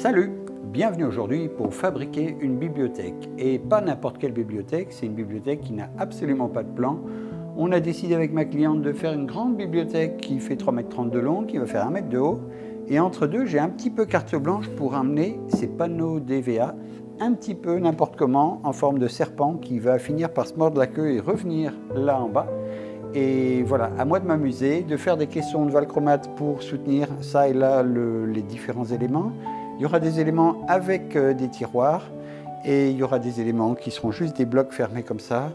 Salut, bienvenue aujourd'hui pour fabriquer une bibliothèque. Et pas n'importe quelle bibliothèque, c'est une bibliothèque qui n'a absolument pas de plan. On a décidé avec ma cliente de faire une grande bibliothèque qui fait 3,30 m de long, qui va faire 1 m de haut. Et entre deux, j'ai un petit peu carte blanche pour amener ces panneaux d'EVA un petit peu n'importe comment, en forme de serpent qui va finir par se mordre la queue et revenir là en bas. Et voilà, à moi de m'amuser, de faire des caissons de valchromate pour soutenir ça et là les différents éléments. Il y aura des éléments avec des tiroirs et il y aura des éléments qui seront juste des blocs fermés comme ça.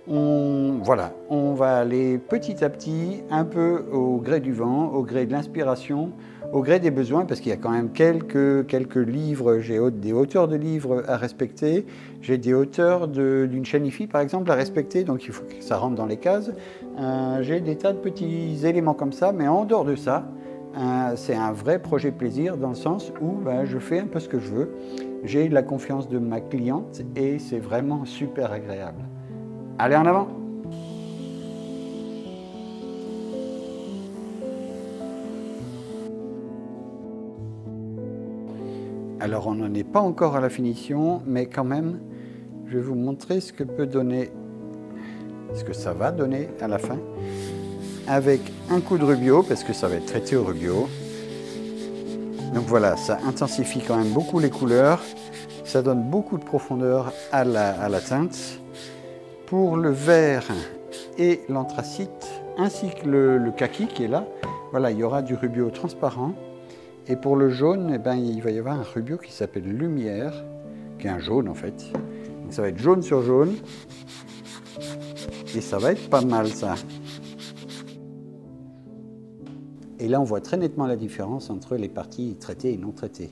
Voilà, on va aller petit à petit, un peu au gré du vent, au gré de l'inspiration, au gré des besoins, parce qu'il y a quand même quelques livres, j'ai des hauteurs de livres à respecter, j'ai des hauteurs d'une chaîne IFI par exemple à respecter, donc il faut que ça rentre dans les cases. J'ai des tas de petits éléments comme ça, mais en dehors de ça, c'est un vrai projet plaisir dans le sens où je fais un peu ce que je veux. J'ai la confiance de ma cliente et c'est vraiment super agréable. Allez, en avant! Alors, on n'en est pas encore à la finition, mais quand même, je vais vous montrer ce que peut donner, ce que ça va donner à la fin, avec un coup de rubio, parce que ça va être traité au rubio. Donc voilà, ça intensifie quand même beaucoup les couleurs, ça donne beaucoup de profondeur à la teinte. Pour le vert et l'anthracite, ainsi que le kaki qui est là, voilà, il y aura du rubio transparent. Et pour le jaune, il va y avoir un rubio qui s'appelle Lumière, qui est un jaune en fait. Donc ça va être jaune sur jaune. Et ça va être pas mal ça. Et là, on voit très nettement la différence entre les parties traitées et non traitées.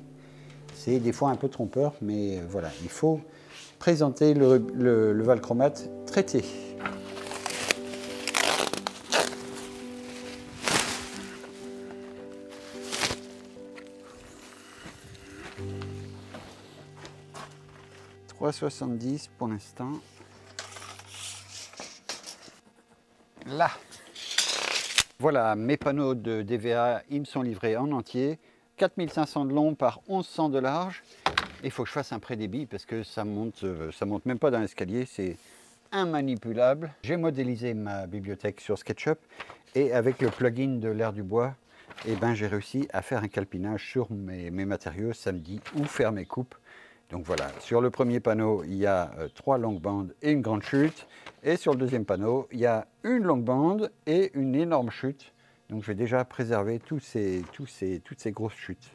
C'est des fois un peu trompeur, mais voilà, il faut présenter le valchromate traité. $3,70 pour l'instant. Là. Voilà, mes panneaux de DVA, ils me sont livrés en entier. 4500 de long par 1100 de large. Il faut que je fasse un prédébit parce que ça monte même pas dans l'escalier, c'est immanipulable. J'ai modélisé ma bibliothèque sur SketchUp et avec le plugin de l'air du bois, j'ai réussi à faire un calpinage sur mes matériaux samedi ou faire mes coupes. Donc voilà, sur le premier panneau, il y a 3 longues bandes et une grande chute. Et sur le deuxième panneau, il y a une longue bande et une énorme chute. Donc je vais déjà préserver toutes ces grosses chutes.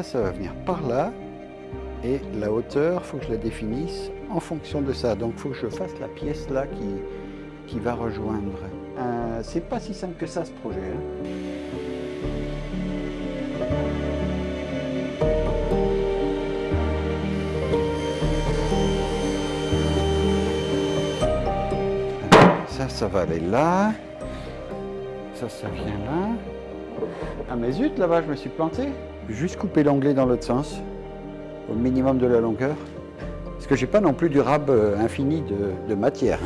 Ça va venir par là et la hauteur, il faut que je la définisse en fonction de ça. Donc il faut que je fasse la pièce là qui va rejoindre. C'est pas si simple que ça ce projet. Ça va aller là. Ça vient là. Ah mais zut, là-bas je me suis planté. Juste couper l'onglet dans l'autre sens, au minimum de la longueur, parce que j'ai pas non plus du rab infini de matière.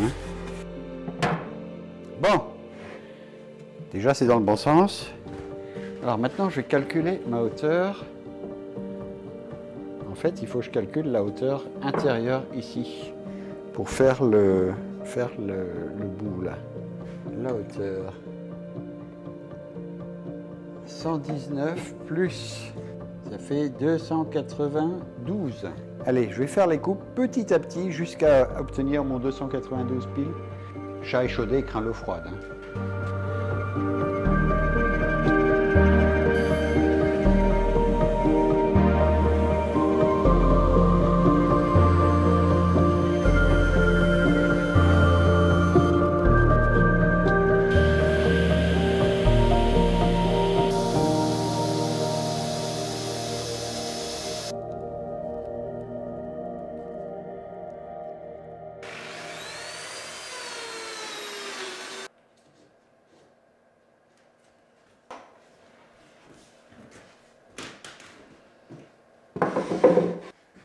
Bon, déjà c'est dans le bon sens. Alors maintenant je vais calculer ma hauteur. En fait, il faut que je calcule la hauteur intérieure ici, pour faire le bout là. La hauteur. 119 plus, ça fait 292. Allez, je vais faire les coupes petit à petit jusqu'à obtenir mon 292 piles. Chat échaudé craint l'eau froide.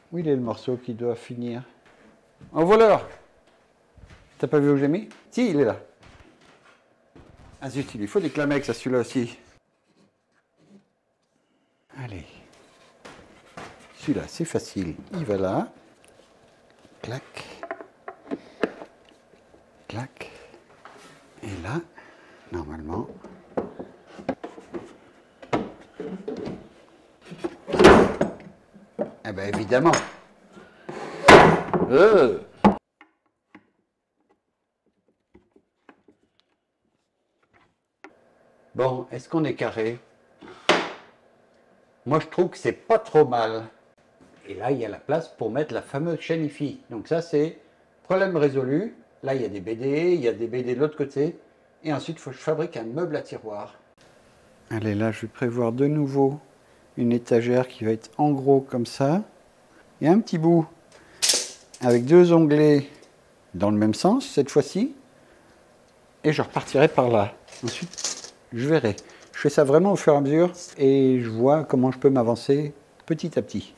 Où il est le morceau qui doit finir? En voleur! T'as pas vu où j'ai mis? Si, il est là. Ah zut, il lui faut des Clamex à celui-là aussi. Allez. Celui-là, c'est facile. Il va là. Clac. Clac. Et là, normalement. Eh bien, évidemment. Bon, est-ce qu'on est carré? Moi, je trouve que c'est pas trop mal. Et là, il y a la place pour mettre la fameuse chaîne IFI. Donc ça, c'est problème résolu. Là, il y a des BD, il y a des BD de l'autre côté. Et ensuite, il faut que je fabrique un meuble à tiroir. Allez, là, je vais prévoir de nouveau une étagère qui va être en gros comme ça. Et un petit bout avec deux onglets dans le même sens, cette fois-ci. Et je repartirai par là. Ensuite, je verrai. Je fais ça vraiment au fur et à mesure et je vois comment je peux m'avancer petit à petit.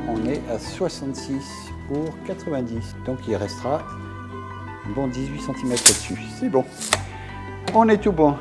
On est à 66 pour 90, donc il restera un bon 18 cm là-dessus. C'est bon, on est tout bon.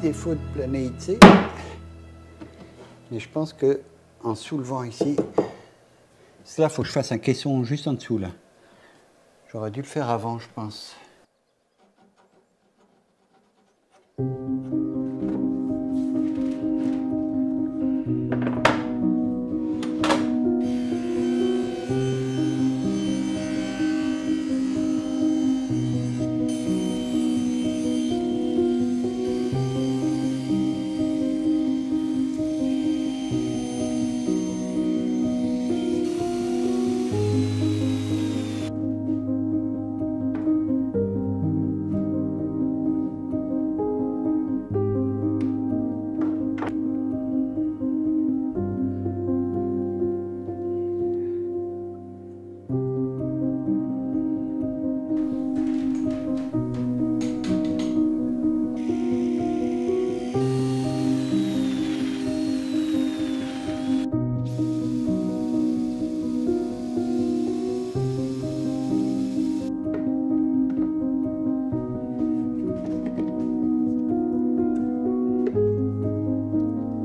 Défaut de planéité, mais je pense que en soulevant ici, cela faut que je fasse un caisson juste en dessous là. J'aurais dû le faire avant, je pense.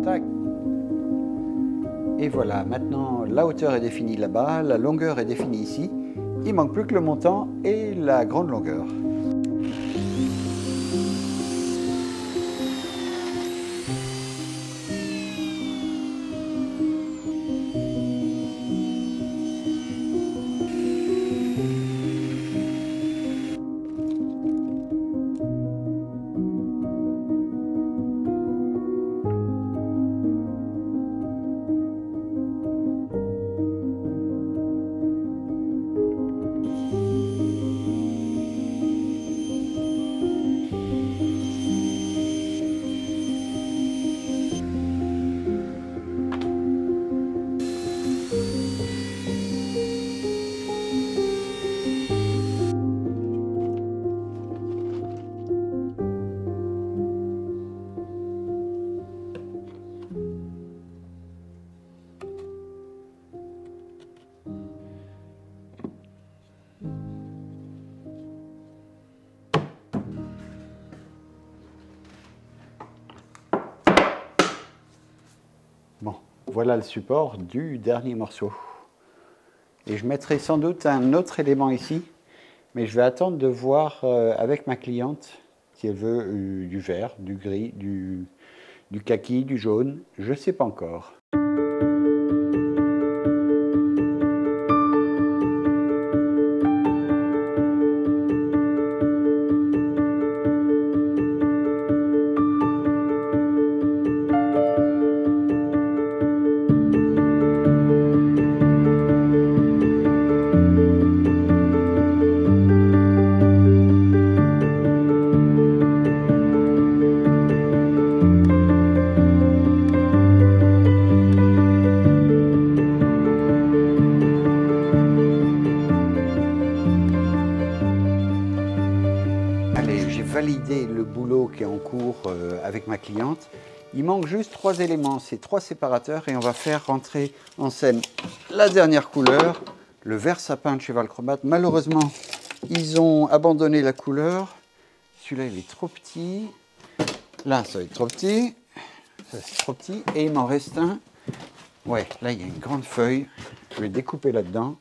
Tac. Et voilà, maintenant la hauteur est définie là-bas, la longueur est définie ici. Il manque plus que le montant et la grande longueur. Bon, voilà le support du dernier morceau. Et je mettrai sans doute un autre élément ici, mais je vais attendre de voir avec ma cliente si elle veut du vert, du gris, du kaki, du jaune, je ne sais pas encore. Valider le boulot qui est en cours avec ma cliente. Il manque juste 3 éléments, c'est 3 séparateurs et on va faire rentrer en scène la dernière couleur, le vert sapin de chez Valcromat. Malheureusement, ils ont abandonné la couleur. Celui-là, il est trop petit. Là, ça va être trop petit. Ça, c'est trop petit. Et il m'en reste un. Ouais, là, il y a une grande feuille. Je vais découper là-dedans.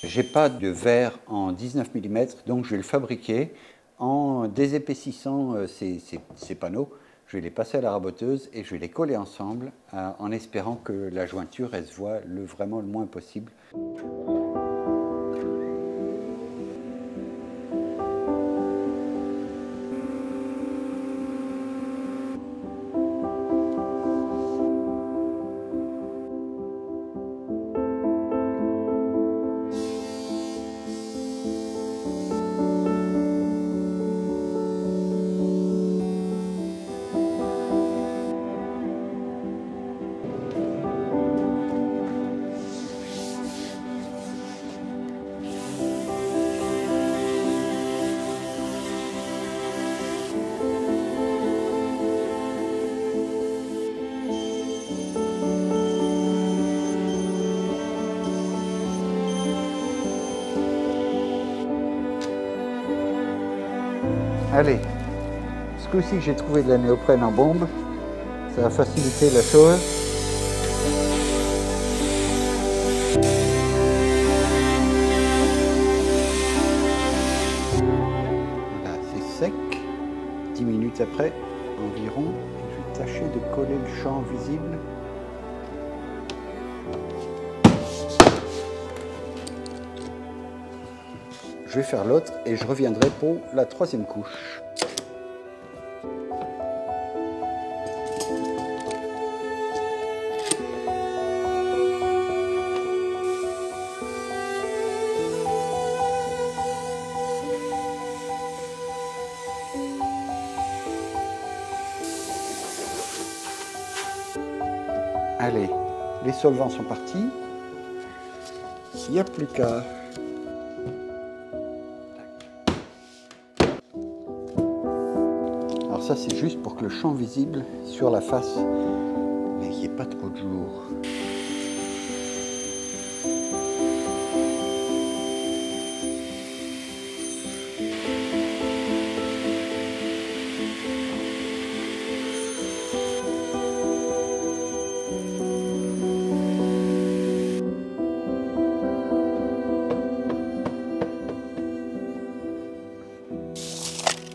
J'ai pas de verre en 19 mm, donc je vais le fabriquer en désépaississant ces panneaux. Je vais les passer à la raboteuse et je vais les coller ensemble en espérant que la jointure elle se voit vraiment le moins possible. Allez, ce coup-ci j'ai trouvé de la néoprène en bombe, ça va faciliter la chose. Voilà, c'est sec. 10 minutes après, environ, je vais tâcher de coller le champ visible. Je vais faire l'autre et je reviendrai pour la 3e couche. Allez, les solvants sont partis. Il n'y a plus qu'à... ça c'est juste pour que le champ visible sur la face, mais il n'y ait pas trop de jour.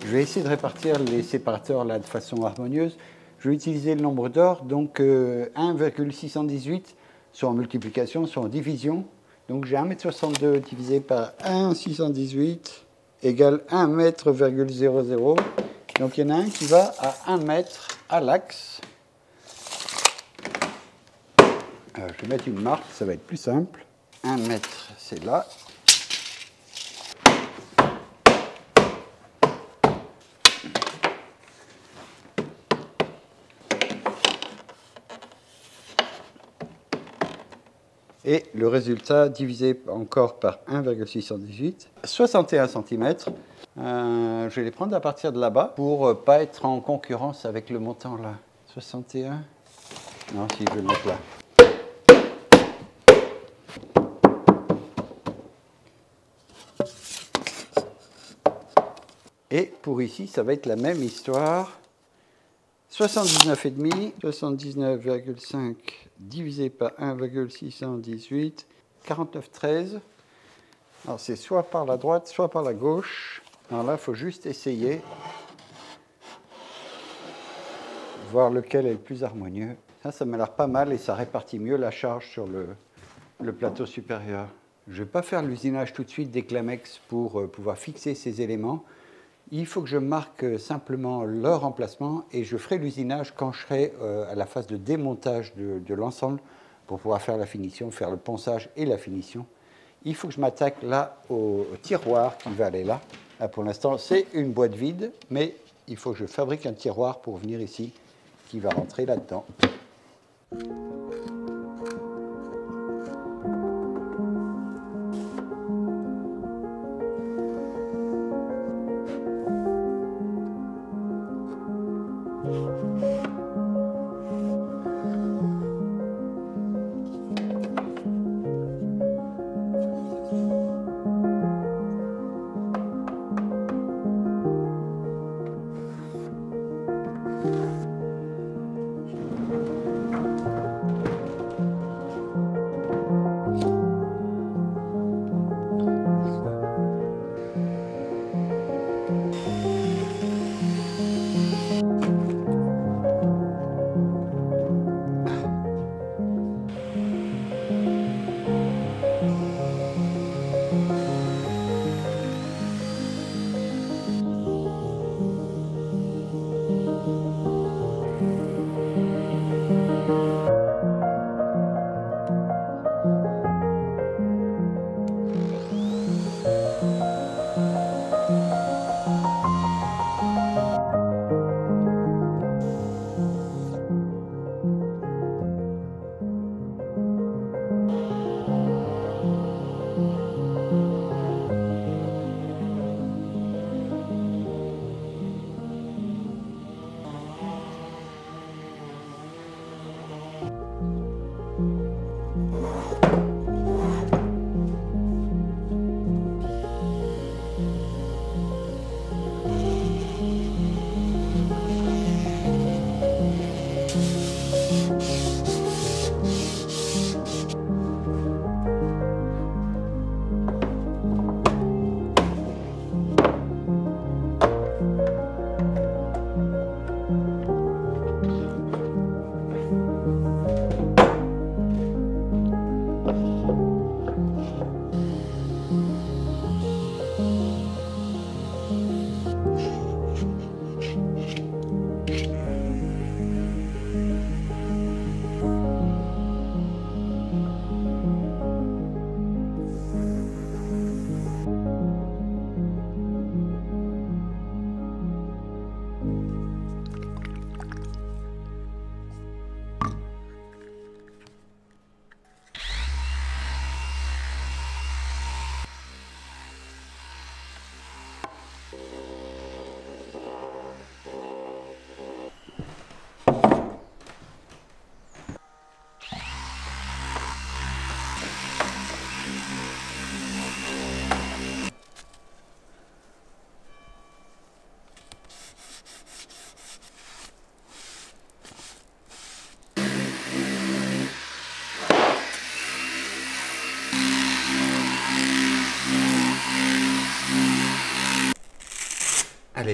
Je vais essayer de répartir les séparateurs là de façon harmonieuse. Je vais utiliser le nombre d'or, donc 1,618, soit en multiplication, soit en division. Donc j'ai 1,62 m divisé par 1,618 égale 1,00 m. Donc il y en a un qui va à 1 m à l'axe. Je vais mettre une marque, ça va être plus simple. 1 m, c'est là. Et le résultat divisé encore par 1,618, 61 cm. Je vais les prendre à partir de là-bas pour ne pas être en concurrence avec le montant là. 61. Non, si je vais le mettre là. Et pour ici, ça va être la même histoire. 79,5, 79,5 divisé par 1,618, 49,13. Alors c'est soit par la droite, soit par la gauche. Alors là, il faut juste essayer, voir lequel est le plus harmonieux. Ça m'a l'air pas mal et ça répartit mieux la charge sur le plateau supérieur. Je ne vais pas faire l'usinage tout de suite des Clamex pour pouvoir fixer ces éléments. Il faut que je marque simplement leur emplacement et je ferai l'usinage quand je serai à la phase de démontage de l'ensemble pour pouvoir faire la finition, faire le ponçage et la finition. Il faut que je m'attaque là au tiroir qui va aller là. Là pour l'instant, c'est une boîte vide, mais il faut que je fabrique un tiroir pour venir ici qui va rentrer là-dedans.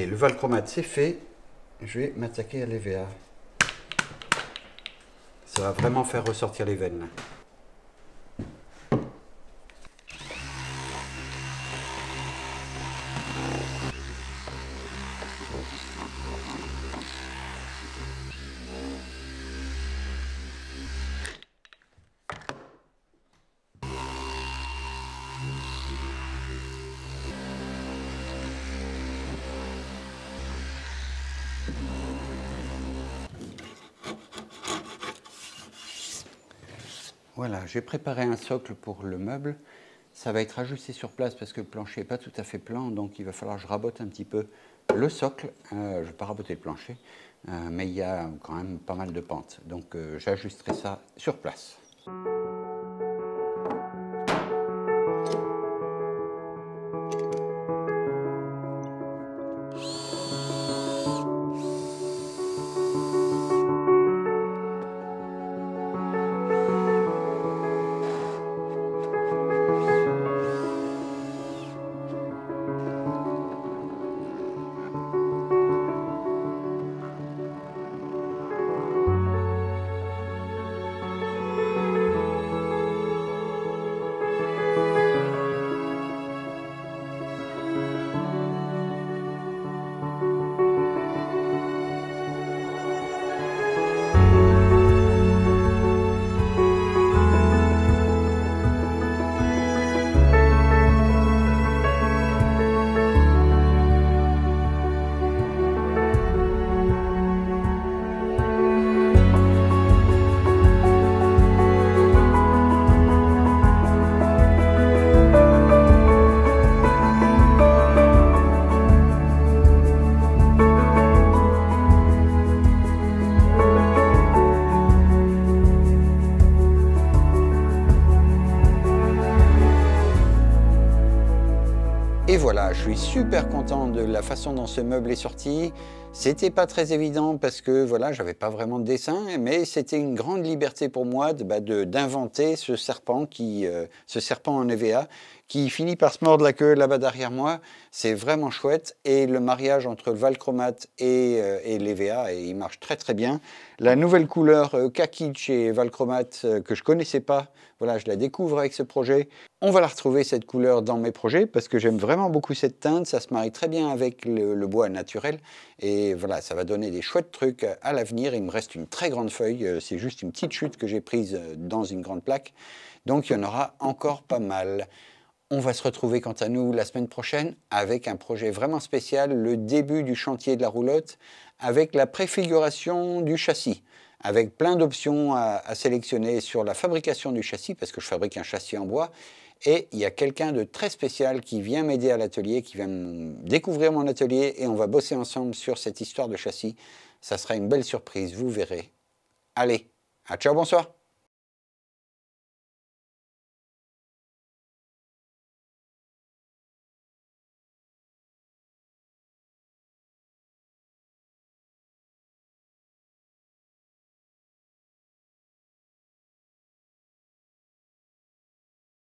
Allez, le valchromate c'est fait. Je vais m'attaquer à l'EVA. Ça va vraiment faire ressortir les veines là. Voilà, j'ai préparé un socle pour le meuble. Ça va être ajusté sur place parce que le plancher n'est pas tout à fait plan, donc il va falloir que je rabote un petit peu le socle. Je ne vais pas raboter le plancher, mais il y a quand même pas mal de pentes. Donc j'ajusterai ça sur place. Et voilà, je suis super content de la façon dont ce meuble est sorti. C'était pas très évident parce que voilà, j'avais pas vraiment de dessin, mais c'était une grande liberté pour moi d'inventer ce serpent en EVA qui finit par se mordre la queue là-bas derrière moi. C'est vraiment chouette et le mariage entre le valchromate et l'EVA, il marche très très bien. La nouvelle couleur kaki chez valchromate que je connaissais pas, voilà, je la découvre avec ce projet. On va la retrouver cette couleur dans mes projets parce que j'aime vraiment beaucoup cette teinte, ça se marie très bien avec le bois naturel et voilà, ça va donner des chouettes trucs à l'avenir. Il me reste une très grande feuille, c'est juste une petite chute que j'ai prise dans une grande plaque, donc il y en aura encore pas mal. On va se retrouver quant à nous la semaine prochaine avec un projet vraiment spécial, le début du chantier de la roulotte avec la préfiguration du châssis, avec plein d'options à sélectionner sur la fabrication du châssis parce que je fabrique un châssis en bois. Et il y a quelqu'un de très spécial qui vient m'aider à l'atelier, qui vient découvrir mon atelier et on va bosser ensemble sur cette histoire de châssis. Ça sera une belle surprise, vous verrez. Allez, à ciao, bonsoir.